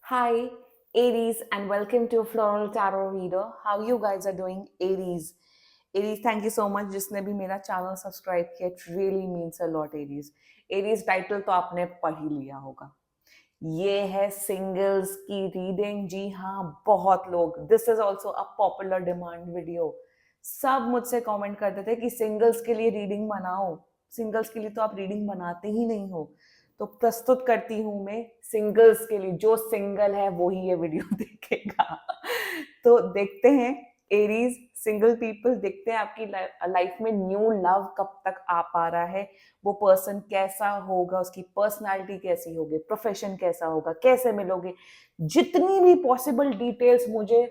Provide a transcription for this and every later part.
Hi, Aries, and welcome to Floral Tarot Reader. How you guys are doing, Aries? Aries, thank you so much जिसने भी मेरा channel subscribe किया. It really means a lot, Aries. Aries title तो आपने पढ़ ही लिया होगा. ये है सिंगल्स की रीडिंग. जी हाँ, बहुत लोग. This is also a popular demand video. सब मुझसे कमेंट करते थे कि सिंगल्स के लिए रीडिंग बनाओ. सिंगल्स के लिए तो आप रीडिंग बनाते ही नहीं हो. तो प्रस्तुत करती हूं मैं सिंगल्स के लिए. जो सिंगल है वो ही ये वीडियो देखेगा. तो देखते हैं एरीज सिंगल पीपल, देखते हैं आपकी लाइफ में न्यू लव कब तक आ पा रहा है. वो पर्सन कैसा होगा, उसकी पर्सनालिटी कैसी होगी, प्रोफेशन कैसा होगा, कैसे मिलोगे. जितनी भी पॉसिबल डिटेल्स मुझे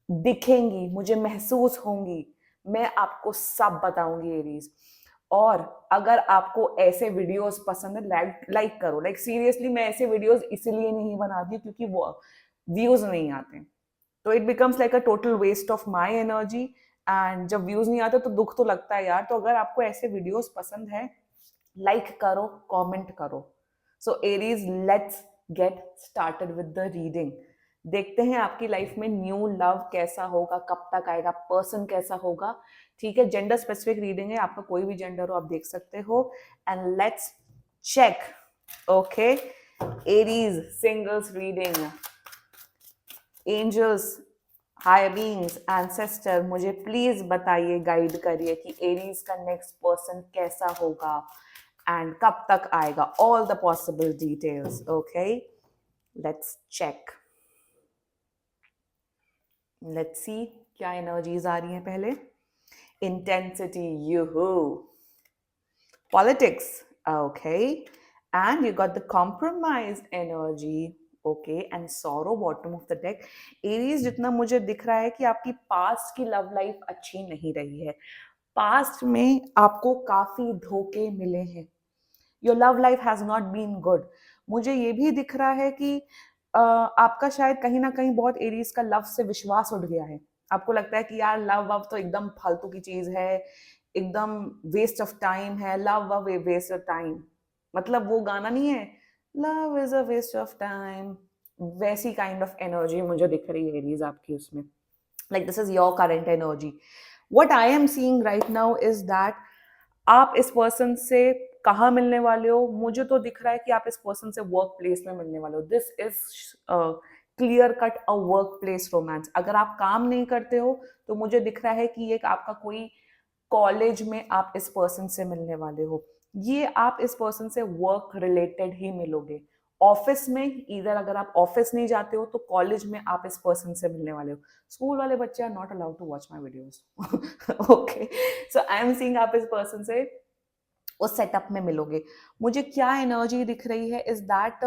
दिखेंगी, मुझे महसूस होंगी, मैं आपको सब बताऊंगी एरीज. और अगर आपको ऐसे वीडियोस पसंद है, लाइक करो. लाइक सीरियसली, मैं ऐसे वीडियोस इसलिए नहीं बनाती क्योंकि वो व्यूज नहीं आते. तो it becomes like a total waste of my energy. And जब व्यूज नहीं आते तो दुख तो लगता है यार. तो अगर आपको ऐसे वीडियोस पसंद है, लाइक करो, कमेंट करो. सो Aries, let's get started with the reading. देखते हैं आपकी लाइफ में न्यू लव कैसा होगा, कब तक आएगा, पर्सन कैसा होगा. ठीक है, जेंडर स्पेसिफिक रीडिंग है, आपका कोई भी जेंडर हो आप देख सकते हो. And let's check. Okay, Aries singles reading. Angels, higher beings, ancestor, मुझे प्लीज बताइए, गाइड करिए कि एरीज का नेक्स्ट पर्सन कैसा होगा एंड कब तक आएगा. All the possible details. Okay, let's check. Let's see क्या एनर्जीज आ रही हैं पहले. इंटेंसिटी, यूहू. Politics, okay. And you got the compromise energy, okay. And sorrow, bottom of the deck. Aries, जितना मुझे दिख रहा है कि आपकी पास्ट की लव लाइफ अच्छी नहीं रही है. पास्ट में आपको काफी धोखे मिले हैं. Your love life has not been good. मुझे ये भी दिख रहा है कि आपका शायद कहीं ना कहीं बहुत एरीज का लव से विश्वास उठ गया है. आपको लगता है कि यार लव वव तो एकदम फालतू की चीज है, एकदम वेस्ट ऑफ टाइम है. लव वव वेस्ट ऑफ टाइम, मतलब वो गाना नहीं है, love is a waste of time. वैसी काइंड ऑफ एनर्जी मुझे दिख रही है एरीज आपकी उसमें. Like this is your current energy. What I am seeing right now is that आप इस पर्सन से कहाँ मिलने वाले हो. मुझे तो दिख रहा है कि आप इस पर्सन से वर्क प्लेस में मिलने वाले हो. This is clear cut a work place romance. अगर आप काम नहीं करते हो तो मुझे दिख रहा है कि एक आपका कोई कॉलेज में आप इस पर्सन से मिलने वाले हो. ये आप इस पर्सन से वर्क रिलेटेड ही मिलोगे. ऑफिस में, इधर अगर आप ऑफिस नहीं जाते हो तो कॉलेज में आप इस पर्सन से मिलने वाले हो. स्कूल वाले बच्चे are not allowed to watch my videos. Okay, so I am seeing आप इस पर्सन से उस सेटअप में मिलोगे. मुझे क्या एनर्जी दिख रही है इज दैट,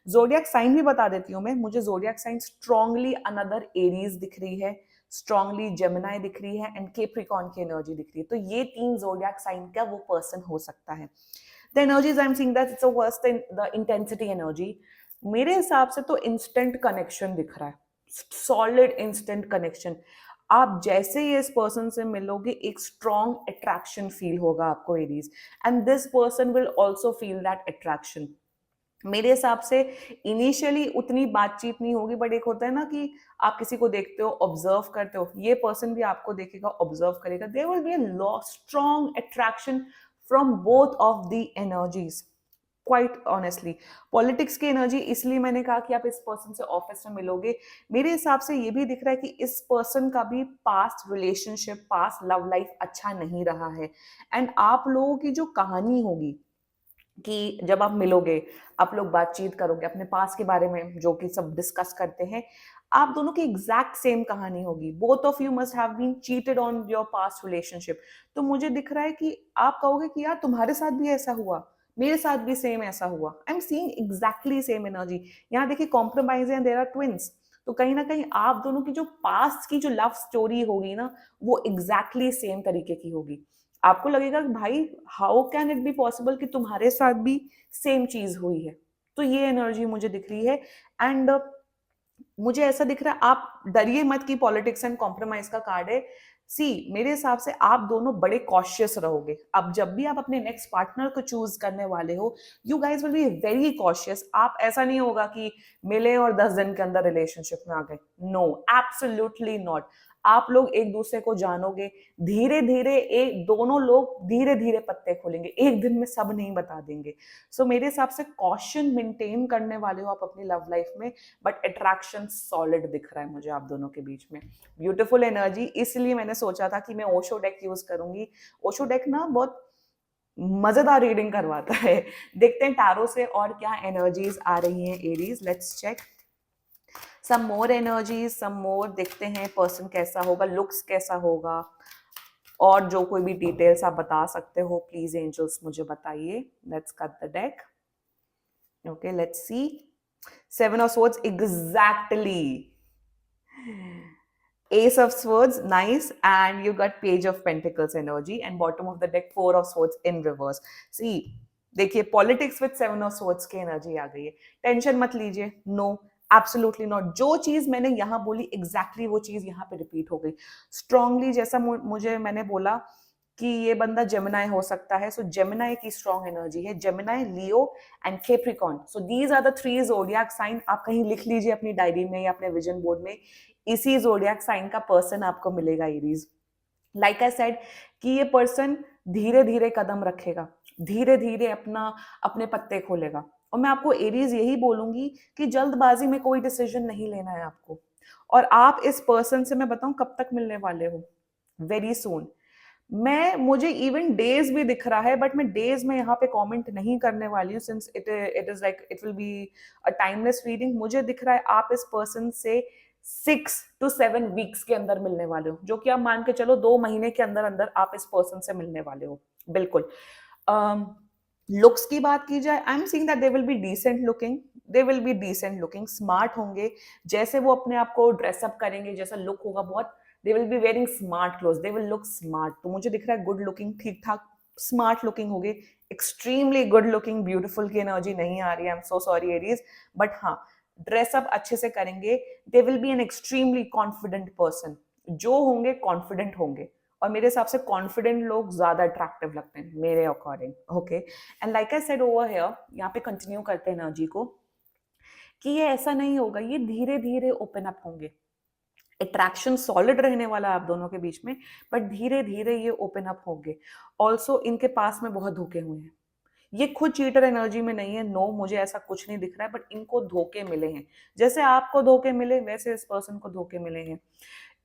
जोडियक साइन भी बता देती हूँ मैं. मुझे zodiac sign strongly another Aries दिख रही है, स्ट्रांगली जेमिनाई दिख रही है, एंड केप्रिकॉन की एनर्जी दिख रही है. तो ये तीन जोडियक साइन का वो पर्सन हो सकता है. The energies I am seeing that its worst the intensity energy. मेरे हिसाब से तो इंस्टेंट कनेक्शन दिख रहा है, सॉलिड इंस्टेंट कनेक्शन. आप जैसे ही इस पर्सन से मिलोगे एक स्ट्रॉन्ग अट्रैक्शन फील होगा आपको Aries. And this person will also feel that attraction. मेरे हिसाब से इनिशियली उतनी बातचीत नहीं होगी, बट एक होता है ना कि आप किसी को देखते हो, ऑब्जर्व करते हो. ये पर्सन भी आपको देखेगा, ऑब्जर्व करेगा. There will be a strong attraction from both of the energies. Quite honestly, politics की एनर्जी इसलिए मैंने कहा कि आप इस पर्सन से ऑफिस में मिलोगे. मेरे हिसाब से ये भी दिख रहा है कि इस पर्सन का भी past relationship, past love life अच्छा नहीं रहा है. एंड आप लोगों की जो कहानी होगी कि जब आप मिलोगे, आप लोग बातचीत करोगे अपने पास के बारे में, जो कि सब डिस्कस करते हैं, आप दोनों की एग्जैक्ट सेम कहानी होगी. Both of you must have been cheated on your past relationship. तो मुझे दिख रहा है कि आप कहोगे कि यार तुम्हारे साथ भी ऐसा हुआ, मेरे साथ भी सेम ऐसा हुआ. I am seeing exactly same energy. यहाँ देखिए compromise and there are twins. तो कहीं ना कहीं आप दोनों की जो पास्ट की जो लव स्टोरी होगी ना, वो एग्जैक्टली सेम तरीके की होगी. आपको लगेगा कि भाई how can it be possible कि तुम्हारे साथ भी सेम चीज हुई है. तो ये एनर्जी मुझे दिख रही है. एंड मुझे ऐसा दिख रहा है, आप डरिए मत कि पॉलिटिक्स एंड कॉम्प्रोमाइज का कार्ड है. सी मेरे हिसाब से आप दोनों बड़े कॉशियस रहोगे। अब जब भी आप अपने नेक्स्ट पार्टनर को चूज करने वाले हो, you guys will be very cautious. आप ऐसा नहीं होगा कि मिले और 10 दिन के अंदर रिलेशनशिप में आ गए। No, absolutely not. आप लोग एक दूसरे को जानोगे धीरे धीरे, एक दोनों लोग धीरे धीरे पत्ते खोलेंगे, एक दिन में सब नहीं बता देंगे। सो मेरे हिसाब से कॉशन मेंटेन करने वाले हो आप अपनी लव लाइफ में, बट अट्रैक्शन सॉलिड दिख रहा है मुझे आप दोनों के बीच में। ब्यूटीफुल एनर्जी, इसलिए मैंने सोचा था कि मैं ओशो डेक यूज करूंगी। ओशो डेक ना बहुत मजेदार रीडिंग करवाता है। देखते हैं टैरो से और क्या एनर्जीज आ रही हैं Aries. Let's check some more energies, some more. देखते हैं पर्सन कैसा होगा, लुक्स कैसा होगा, और जो कोई भी डिटेल्स आप बता सकते हो प्लीज एंजल्स मुझे बताइए। Let's cut the deck. Okay, let's see. 7 of Swords, exactly. Ace of Swords, nice. And you got Page of Pentacles energy. And bottom of the deck, 4 of Swords in reverse. See, देखिए politics with 7 of Swords की energy आ गई है। Tension मत लीजिए, no, absolutely not. जो चीज मैंने यहां बोली एग्जैक्टली वो चीज यहां पे रिपीट हो गई स्ट्रांगली। जैसा मुझे मैंने बोला कि ये बंदा जेमिनाई हो सकता है, सो जेमिनाई की स्ट्रॉन्ग एनर्जी है। Gemini, Leo and Capricorn, so these are the 3 zodiac sign. आप कहीं लिख लीजिए अपनी डायरी में या अपने विजन बोर्ड में, इसी जोडियाक साइन का पर्सन आपको मिलेगा एरीज। लाइक आई सेड कि ये पर्सन धीरे धीरे कदम रखेगा, धीरे धीरे अपने पत्ते खोलेगा। और मैं आपको एरीज यही बोलूंगी कि जल्दबाजी में कोई डिसीजन नहीं लेना है आपको। और आप इस पर्सन से मैं बताऊं कब तक मिलने वाले हो, वेरी सून। मुझे इवन डेज भी दिख रहा है, बट मैं डेज में यहाँ पे कमेंट नहीं करने वाली हूँ, since it is like it will be a timeless reading. मुझे दिख रहा है आप इस पर्सन से 6 to 7 वीक्स के अंदर मिलने वाले हो, जो कि आप मान के चलो 2 महीने के अंदर अंदर आप इस पर्सन से मिलने वाले हो। बिल्कुल। लुक्स की बात की जाए, I am seeing that they will be decent looking, they will be decent looking, smart होंगे। जैसे वो अपने आप को ड्रेसअप करेंगे, जैसा लुक होगा, बहुत दे will B wearing smart cloth, they will look smart. तो मुझे दिख रहा है गुड लुकिंग, ठीक ठाक स्मार्ट लुकिंग होगी। एक्सट्रीमली गुड लुकिंग ब्यूटीफुल की एनर्जी नहीं आ रही है, I am so sorry Aries, but हाँ ड्रेसअप अच्छे से करेंगे। दे will B an extremely confident person, जो होंगे कॉन्फिडेंट होंगे। और मेरे हिसाब से कॉन्फिडेंट लोग ज्यादा अट्रैक्टिव लगते हैं मेरे according. Okay, and like I said over here, यहाँ पे कंटिन्यू करते हैं एनर्जी को, कि ये ऐसा नहीं होगा, ये धीरे धीरे ओपन अप होंगे। अट्रैक्शन सॉलिड रहने वाला है आप दोनों के बीच में, बट धीरे धीरे ये ओपन अप होंगे। ऑल्सो इनके पास में बहुत धोखे हुए हैं, ये खुद चीटर एनर्जी में नहीं है, नो, मुझे ऐसा कुछ नहीं दिख रहा है, बट इनको धोखे मिले हैं। जैसे आपको धोखे मिले वैसे इस पर्सन को धोखे मिले हैं।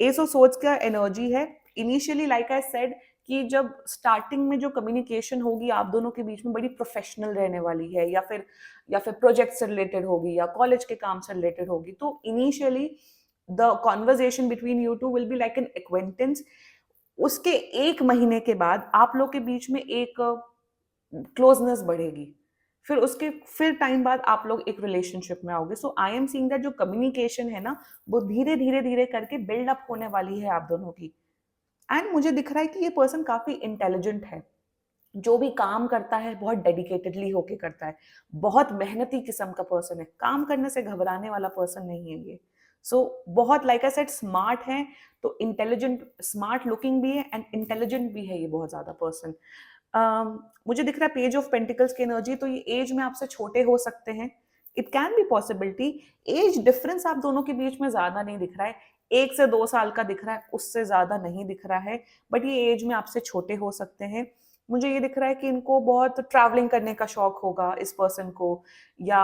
एस ऑफ सोर्ड्स का एनर्जी है। इनिशियली लाइक आई सेड कि जब स्टार्टिंग में जो कम्युनिकेशन होगी आप दोनों के बीच में बड़ी प्रोफेशनल रहने वाली है, या फिर प्रोजेक्ट से रिलेटेड होगी या कॉलेज के काम से रिलेटेड होगी। तो initially the conversation between you two will be like an acquaintance. उसके 1 महीने के बाद आप लोग के बीच में एक क्लोजनेस बढ़ेगी, फिर टाइम बाद आप लोग एक रिलेशनशिप में आओगे। सो आई एम सीइंग दैट जो कम्युनिकेशन है ना, वो धीरे धीरे धीरे करके बिल्डअप होने वाली है आप दोनों की। एंड मुझे दिख रहा है कि ये पर्सन काफी इंटेलिजेंट है, जो भी काम करता है बहुत डेडिकेटेडली होके करता है, बहुत मेहनती किस्म का पर्सन है, काम करने से घबराने वाला पर्सन नहीं है ये। सो बहुत लाइक आई सेड स्मार्ट है, तो इंटेलिजेंट, स्मार्ट लुकिंग भी है एंड इंटेलिजेंट भी है ये बहुत ज्यादा पर्सन। मुझे दिख रहा है पेज ऑफ पेंटिकल्स की एनर्जी, तो ये एज में आपसे छोटे हो सकते हैं, it can be possibility. Age difference आप दोनों के बीच में ज्यादा नहीं दिख रहा है, 1 से 2 साल का दिख रहा है, उससे ज्यादा नहीं दिख रहा है, बट ये एज में आपसे छोटे हो सकते हैं। मुझे ये दिख रहा है कि इनको बहुत ट्रैवलिंग करने का शौक होगा इस पर्सन को, या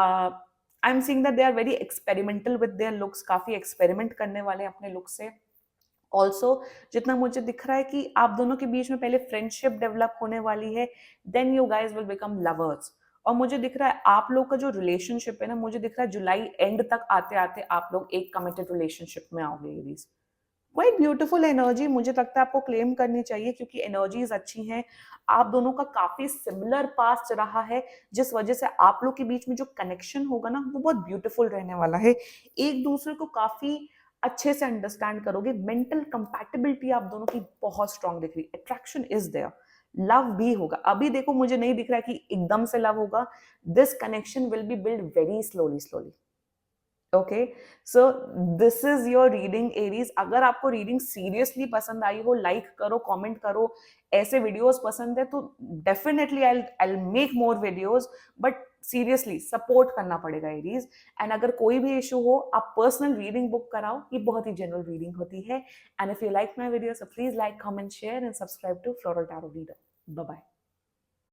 I am seeing that they are very experimental with their looks, काफी एक्सपेरिमेंट करने वाले हैं अपने लुक से। ऑल्सो जितना मुझे दिख रहा है कि आप दोनों के बीच में पहले फ्रेंडशिप डेवलप होने वाली है, then you guys will become lovers. और मुझे दिख रहा है आप लोग का जो रिलेशनशिप है ना, मुझे दिख रहा है जुलाई एंड तक आते आते आप लोग एक कमिटेड रिलेशनशिप में आओगे एरीज। क्वाइट ब्यूटीफुल एनर्जी, मुझे लगता है आपको क्लेम करनी चाहिए, क्योंकि एनर्जीज अच्छी हैं। आप दोनों का काफी सिमिलर पास्ट रहा है, जिस वजह से आप लोग के बीच में जो कनेक्शन होगा ना, वो बहुत ब्यूटीफुल रहने वाला है। एक दूसरे को काफी अच्छे से अंडरस्टैंड करोगे, मेंटल कंपैटिबिलिटी आप दोनों की बहुत स्ट्रांग दिख रही, अट्रैक्शन इज देयर, लव भी होगा। अभी देखो मुझे नहीं दिख रहा है कि एकदम से लव होगा, this connection will be build very slowly slowly. Okay, so this is your reading Aries. अगर आपको रीडिंग सीरियसली पसंद आई हो, लाइक करो, कमेंट करो, ऐसे वीडियोस पसंद है तो definitely I make more videos, but seriously support करना पड़ेगा एरीज। एंड अगर कोई भी इशू हो, आप पर्सनल रीडिंग बुक कराओ, ये बहुत ही जनरल रीडिंग होती है। And if you like my video, so please like, comment, share and subscribe to Floral Tarot Reader. Bye bye.